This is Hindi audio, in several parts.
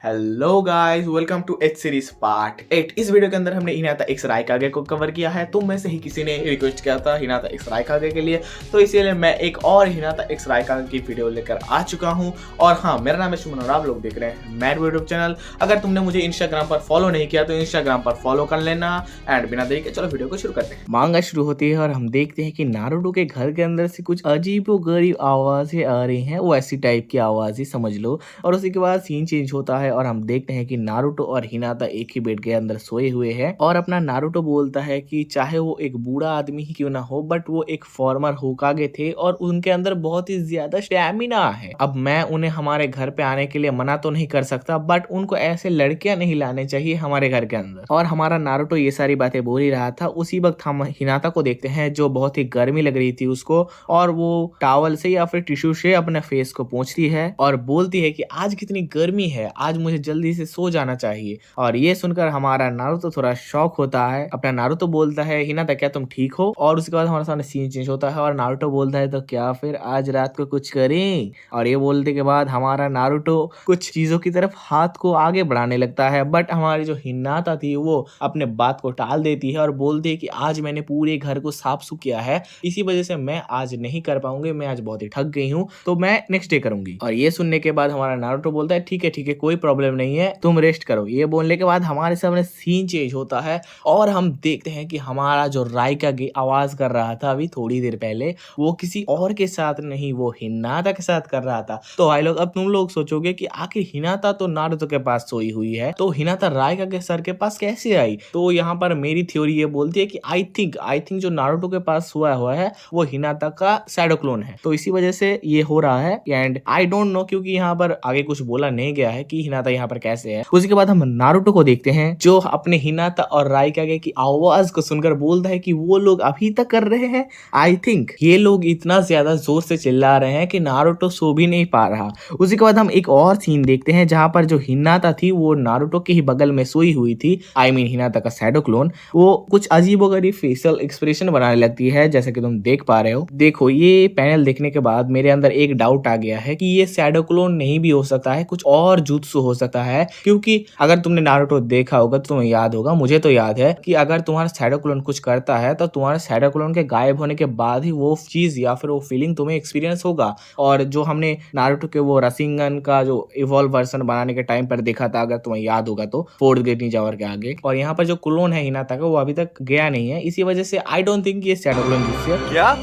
Hello guys, welcome to H series part 8। इस वीडियो के अंदर हमने हिनाता एक्स रायकागे को कवर किया है। तुम में से ही किसी ने रिक्वेस्ट किया था हिनाता एक्स रायकागे के लिए, तो इसीलिए मैं एक और हिनाता एक्स रायकागे की वीडियो लेकर आ चुका हूं। और हाँ, मेरा नाम है सुमन और आप लोग देख रहे हैं मैड यूट्यूब चैनल। अगर तुमने मुझे इंस्टाग्राम पर फॉलो नहीं किया तो इंस्टाग्राम पर फॉलो कर लेना। एंड बिना देरी के चलो वीडियो को शुरू करते हैं। मांगा शुरू होती है और हम देखते हैं कि नारुतो के घर के अंदर से कुछ अजीबोगरीब आवाजें आ रही हैं, वो ऐसी टाइप की आवाजें समझ लो। और उसी के बाद सीन चेंज होता है और हम देखते हैं कि नारुतो और हिनाता एक ही बेड के अंदर सोए हुए हैं। और अपना नारुतो बोलता है कि चाहे वो एक बूढ़ा आदमी ही क्यों ना हो, बट वो एक फॉर्मर होकागे थे और उनके अंदर बहुत ही ज्यादा स्टैमिना है। अब मैं उन्हें हमारे घर पे आने के लिए मना तो नहीं कर सकता, बट उनको ऐसे लड़कियां नहीं लाने चाहिए हमारे घर के अंदर। और हमारा नारुतो ये सारी बातें बोल ही रहा था। उसी वक्त हम हिनाता को देखते हैं जो बहुत ही गर्मी लग रही थी उसको, और वो टॉवल से या फिर टिश्यू से अपने फेस को पोंछती है और बोलती है कि आज कितनी गर्मी है, आज मुझे जल्दी से सो जाना चाहिए। और ये सुनकर हमारा नारुतो थोड़ा शॉक होता है। अपना नारुतो बोलता है हिनाता क्या तुम ठीक हो? और उसके बाद हमारे सामने सीन चेंज होता है और नारुतो बोलता है तो क्या फिर आज रात को कुछ करें? और ये बोलने के बाद हमारा नारुतो कुछ चीजों की तरफ हाथ को आगे बढ़ाने लगता है, बट हमारी जो हिनाता थी वो अपने बात को टाल देती है और बोलती है कि आज मैंने पूरे घर को साफ सुफ किया है, इसी वजह से मैं आज नहीं कर पाऊंगी, मैं आज बहुत ही थक गई हूँ, तो मैं नेक्स्ट डे करूंगी। और ये सुनने के बाद हमारा नारुतो बोलता है ठीक है कोई प्रॉब्लम नहीं है, तुम रेस्ट करो। ये बोलने के बाद हमारे सामने सीन चेंज होता है और हम देखते हैं कि हमारा जो रायकागे आवाज कर रहा था अभी थोड़ी देर पहले, वो किसी और के साथ नहीं, वो हिनाता के साथ कर रहा था। तो भाई लोग, अब तुम लोग सोचोगे कि आखिर हिनाता तो नारुतो के पास सोई हुई है, तो हिनाता रायकागे सर के पास कैसे आई? तो यहाँ पर मेरी थ्योरी ये बोलती है कि आई थिंक जो नारुतो के पास सोया हुआ है वो हिनाता का शैडो क्लोन है, तो इसी वजह से ये हो रहा है। एंड आई डोंट नो, क्योंकि यहाँ पर आगे कुछ बोला नहीं गया है कि हिनाता यहाँ पर कैसे है। उसके बाद हम नारुतो को देखते हैं जो अपने हिनाता और रायकागे की आवाज को सुनकर बोलता है कि वो लोग अभी तक कर रहे हैं। आई थिंक ये लोग इतना ज्यादा जोर से चिल्ला रहे हैं कि नारुतो सो भी नहीं पा रहा। उसी के बाद हम एक और सीन देखते हैं जहां पर जो हिनाता थी वो नारुतो के ही बगल में सोई हुई थी, आई मीन हिनाता का शैडो क्लोन। वो कुछ अजीबोगरीब फेशियल एक्सप्रेशन बनाने लगती है, जैसे कि तुम देख पा रहे हो। देखो, ये पैनल देखने के बाद मेरे अंदर एक डाउट आ गया है कि ये शैडो क्लोन नहीं भी हो सकता है, कुछ और जुत्सु हो सकता है। क्योंकि अगर तुमने नारुतो देखा होगा तो तुम्हें याद होगा, मुझे तो याद है कि अगर तुम्हारा शैडो क्लोन कुछ करता है तो तुम्हारे शैडो क्लोन के गायब होने के बाद ही वो चीज या फिर वो फीलिंग तुम्हें एक्सपीरियंस होगा। और जो हमने नारुतो के वो रसिंगन का जो इवॉल्व वर्जन बनाने के टाइम पर देखा था, अगर तुम्हें याद होगा तो, फोर्थ ग्रेट निंजा वार के आगे। और यहाँ पर जो क्लोन है हिनाता का वो अभी तक गया नहीं है, इसी वजह से आई डोंट थिंक ये शैडो क्लोन जिससे क्या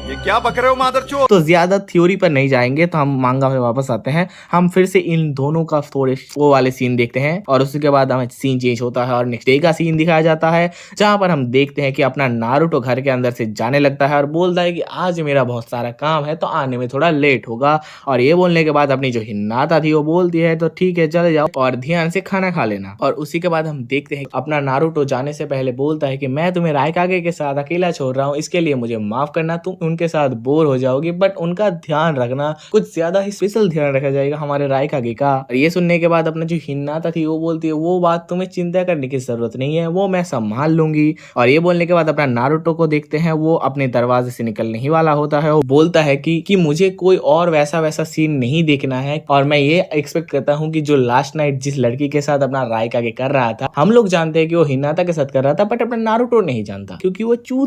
ये क्या बक रहे हो मादरचोद? तो ज्यादा थ्योरी पर नहीं जाएंगे, तो हम मांगा में वापस आते हैं। हम फिर से इन दोनों का थोड़े वो वाले सीन देखते हैं और उसके बाद हमें सीन चेंज होता है और नेक्स्ट डे का सीन दिखाया जाता है, जहां पर हम देखते हैं कि अपना नारुतो घर के अंदर से जाने लगता है और बोलता है कि आज मेरा बहुत सारा काम है तो आने में थोड़ा लेट होगा। और ये बोलने के बाद अपनी जो हिनाता थी वो बोलती है तो ठीक है चले जाओ और ध्यान से खाना खा लेना। और उसी के बाद हम देखते हैं अपना नारुतो जाने से पहले बोलता है कि मैं तुम्हें रायकागे के साथ अकेला छोड़ रहा हूँ, इसके लिए मुझे माफ करना, तुम उनके साथ बोर हो जाओगी, बट उनका ध्यान रखना, कुछ ज्यादा ही स्पेशल ध्यान रखा जाएगा हमारे रायकागे का। और ये सुनने के बाद अपना जो हिनाता थी वो बोलती है वो बात तुम्हें चिंता करने की जरूरत नहीं है, वो मैं संभाल लूंगी। और ये बोलने के बाद अपना नारुतो को देखते हैं, वो अपने दरवाजे से निकलने ही वाला होता है। वो बोलता है कि मुझे कोई और वैसा सीन नहीं देखना है, और मैं ये एक्सपेक्ट करता हूँ कि जो लास्ट नाइट जिस लड़की के साथ अपना रायकागे कर रहा था, हम लोग जानते हैं कि वो हिनाता के साथ कर रहा था, बट अपना नारुतो नहीं जानता, क्योंकि वो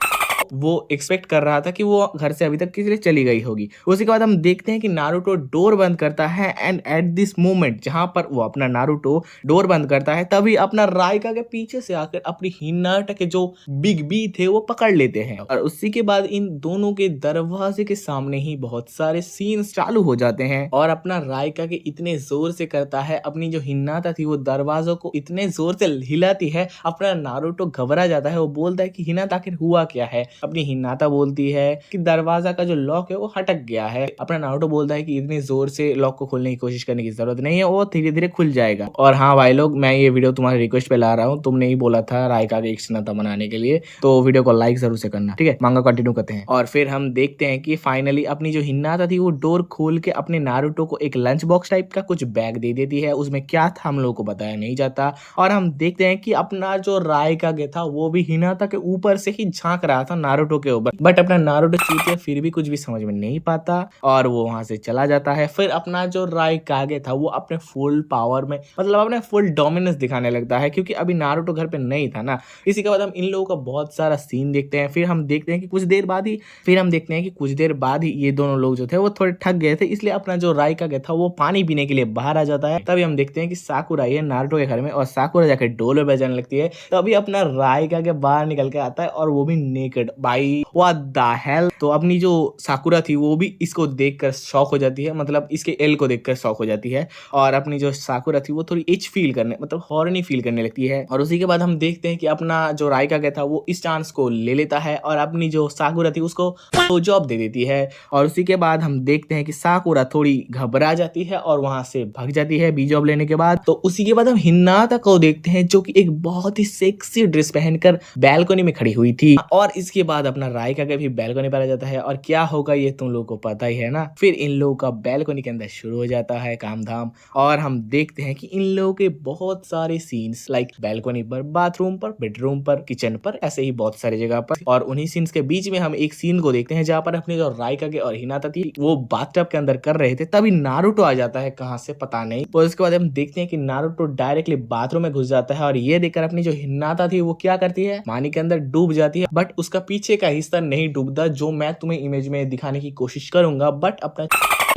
वो एक्सपेक्ट कर रहा था कि वो घर से अभी तक किसी लिए चली गई होगी। उसी के बाद हम देखते हैं कि नारुतो डोर बंद करता है, एंड एट दिस मोमेंट जहां पर वो अपना नारुतो डोर बंद करता है, तभी अपना रायका के पीछे से आकर अपनी हिनाटा के जो बिग बी थे वो पकड़ लेते हैं। और उसी के बाद इन दोनों के दरवाजे के सामने ही बहुत सारे सीन्स चालू हो जाते हैं और अपना रायका के इतने जोर से करता है, अपनी जो हिनाटा थी वो दरवाजों को इतने जोर से हिलाती है, अपना नारुतो घबरा जाता है। वो बोलता है कि हिनाटा आखिर हुआ क्या है? अपनी हिनाता बोलती है कि दरवाजा का जो लॉक है वो हटक गया है। अपना नारुतो बोलता है कि इतनी जोर से लॉक को खोलने की कोशिश करने की जरूरत नहीं है, वो धीरे धीरे खुल जाएगा। और हाँ भाई लोग, मैं ये वीडियो तुम्हारे रिक्वेस्ट पे ला रहा हूँ, तुमने ही बोला था रायकागे एक हिनाता बनाने के लिए, तो वीडियो को लाइक जरूर से करना, ठीक है। मांगा कंटिन्यू करते हैं और फिर हम देखते हैं कि फाइनली अपनी जो हिनाता थी वो डोर खोल के अपने नारुतो को एक लंच बॉक्स टाइप का कुछ बैग दे देती है। उसमें क्या था हम लोगों को बताया नहीं जाता, और हम देखते हैं कि अपना जो रायकागे था वो भी हिनाता के ऊपर से ही झांक रहा था नारुतो के ऊपर, बट अपना नारुतो चूतिया फिर भी कुछ भी समझ में नहीं पाता और वो वहां से चला जाता है। फिर अपना जो राइकागे था वो अपने फुल पावर में, मतलब अपने फुल डोमिनेंस दिखाने लगता है, क्योंकि अभी नारुतो घर पे नहीं था ना। इसी के बाद हम इन लोगों का बहुत सारा सीन देखते हैं। फिर हम देखते हैं कि कुछ देर बाद ही ये दोनों लोग जो थे वो थोड़े थक गए थे, इसलिए अपना जो राइकागे था वो पानी पीने के लिए बाहर आ जाता है। तभी हम देखते हैं कि साकुरा आई है नारुतो के घर में और साकुरा जाकर डोल बजाने लगती है। तभी अपना राइकागे बाहर निकल के आता है और वो भी नेकेड। भाई व्हाट द हेल। तो अपनी जो साकुरा थी वो भी इसको देखकर शॉक हो जाती है, मतलब इसके एल को देखकर शॉक हो जाती है और अपनी जो साकुरा थी वो थोड़ी इच फील करने, मतलब हॉर्नी फील करने लगती है। और उसी के बाद हम देखते हैं कि अपना जो राइकागे था वो इस चांस को ले लेता है और अपनी जो साकुरा थी उसको जॉब दे देती है। और उसी के बाद हम देखते हैं कि साकुरा थोड़ी घबरा जाती है और वहां से भाग जाती है बी जॉब लेने के बाद। तो उसी के बाद हम हिनाता को देखते हैं जो कि एक बहुत ही सेक्सी ड्रेस पहनकर बैल्कनी में खड़ी हुई थी। और इसके बाद अपना राइकागे भी बैल्कनी पर आ जाता है और क्या होगा ये तुम लोगों को पता ही है ना। फिर इन लोगों का बैल्कनी के अंदर शुरू हो जाता है काम धाम और हम देखते हैं कि इन लोगों के बहुत सारे सीन्स लाइक बैल्कनी पर, बाथरूम पर, बेडरूम पर, किचन पर, ऐसे ही बहुत सारी जगह पर। और उन्हीं सीन्स के बीच में हम एक सीन को देखते हैं जहां पर अपने जो राइकागे और हिनाता थी वो बाथटब के अंदर कर रहे थे। तभी नारुतो आ जाता है, कहां से पता नहीं। और उसके बाद हम देखते हैं कि नारुतो डायरेक्टली बाथरूम में घुस जाता है और ये देखकर अपनी जो हिनाता थी वो क्या करती है, पानी के अंदर डूब जाती है। बट उसका पीछे का हिस्सा नहीं डूबता, जो मैं तुम्हें इमेज में दिखाने की कोशिश करूंगा। बट अपना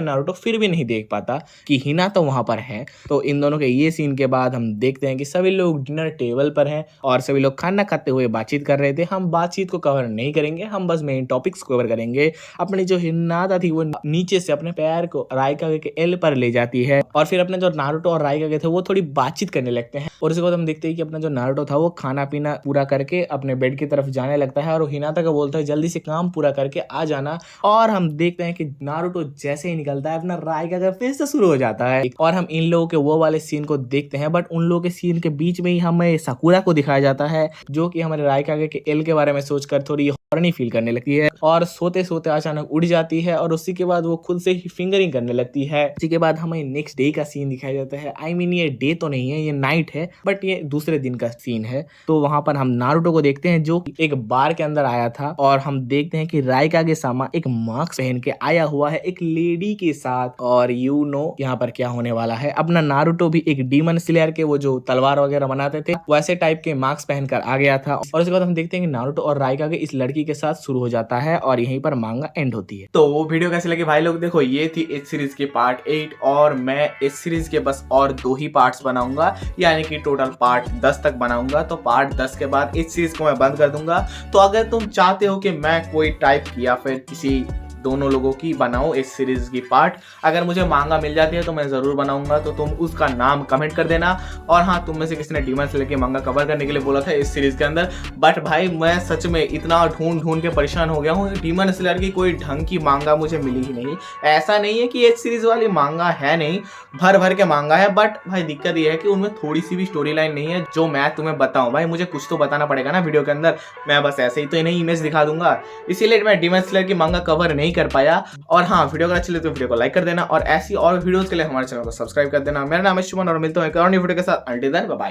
नारुतो फिर भी नहीं देख पाता कि हिनाता वहां पर है। तो इन दोनों के ये सीन के बाद हम देखते हैं कि सभी लोग डिनर टेबल पर हैं और सभी लोग खाना खाते हुए बातचीत कर रहे थे। हम बातचीत को कवर नहीं करेंगे, हम बस मेन टॉपिक्स कवर करेंगे। अपनी जो हिनाता थी वो नीचे से अपने पैर को राइकागे के एल पर ले जाती है और फिर अपने जो नारुतो और राइकागे थे वो थोड़ी बातचीत करने लगते हैं। और उसके बाद हम देखते हैं कि अपना जो नारुतो था वो खाना पीना पूरा करके अपने बेड की तरफ जाने लगता है और हिनाता का बोलता है जल्दी से काम पूरा करके आ जाना। और हम देखते हैं कि नारुतो जैसे ही निकलता है अपना राइकागे फिर से शुरू हो जाता है और हम इन लोगों के वो वाले सीन को देखते हैं। बट उन लोगों के सीन के बीच में ही हमें साकुरा को दिखाया जाता है जो कि हमारे राइकागे के एल के बारे में सोचकर थोड़ी हॉर्नी फील करने लगती है और सोते सोते अचानक उड़ जाती है और उसी के बाद वो खुद से ही फिंगरिंग करने लगती है। उसी के बाद हमें नेक्स्ट डे का सीन दिखाया जाता है। आई मीन ये डे तो नहीं है, ये नाइट है, बट ये दूसरे दिन का सीन है। तो वहां पर हम नारुतो को देखते हैं जो एक बार के अंदर आया था और हम देखते हैं कि राइकागे सामा एक मास्क पहन के आया हुआ है एक लेडी के साथ। और यू नो यहाँ पर क्या होने वाला है। अपना नारुतो भी एक डीमन स्लेयर के वो जो तलवार वगैरह बनाते थे वैसे टाइप के मास्क पहनकर आ गया था। और उसके बाद हम देखते हैं कि नारुतो और राइकागे इस लड़की के साथ शुरू हो जाता है और यहीं पर मांगा एंड होती है। तो वो वीडियो कैसे लगी भाई लोग, देखो ये थी इस सीरीज की पार्ट 8 और मैं इस सीरीज के बस और 2 ही पार्ट्स बनाऊंगा, यानी कि टोटल पार्ट 10 तक बनाऊंगा। तो पार्ट 10 के बाद इस सीरीज को मैं बंद कर दूंगा। तो अगर तुम चाहते हो कि मैं कोई टाइप या फिर किसी दोनों लोगों की बनाऊं इस सीरीज की पार्ट, अगर मुझे मांगा मिल जाती है तो मैं जरूर बनाऊंगा। तो तुम उसका नाम कमेंट कर देना। और हाँ, तुम में से किसी ने डीमन स्लेयर की मांगा कवर करने के लिए बोला था इस सीरीज के अंदर, बट भाई मैं सच में इतना ढूंढ के परेशान हो गया हूँ। डीमन स्लेयर की कोई ढंग की मांगा मुझे मिली ही नहीं। ऐसा नहीं है कि ये सीरीज वाली मांगा है नहीं, भर के मांगा है, बट भाई दिक्कत ये है कि उनमें थोड़ी सी भी स्टोरी लाइन नहीं है जो मैं तुम्हें बताऊं। भाई मुझे कुछ तो बताना पड़ेगा ना वीडियो के अंदर, मैं बस ऐसे ही तो नहीं इमेज दिखा दूंगा, इसीलिए मैं डीमन स्लेयर की मांगा कवर नहीं कर पाया। और हाँ, वीडियो अगर अच्छी लगे तो वीडियो को लाइक कर देना और ऐसी और वीडियोस के लिए हमारे चैनल को सब्सक्राइब कर देना। मेरा नाम है शुभन और मिलता हूं एक और नई वीडियो के साथ। Until then bye bye.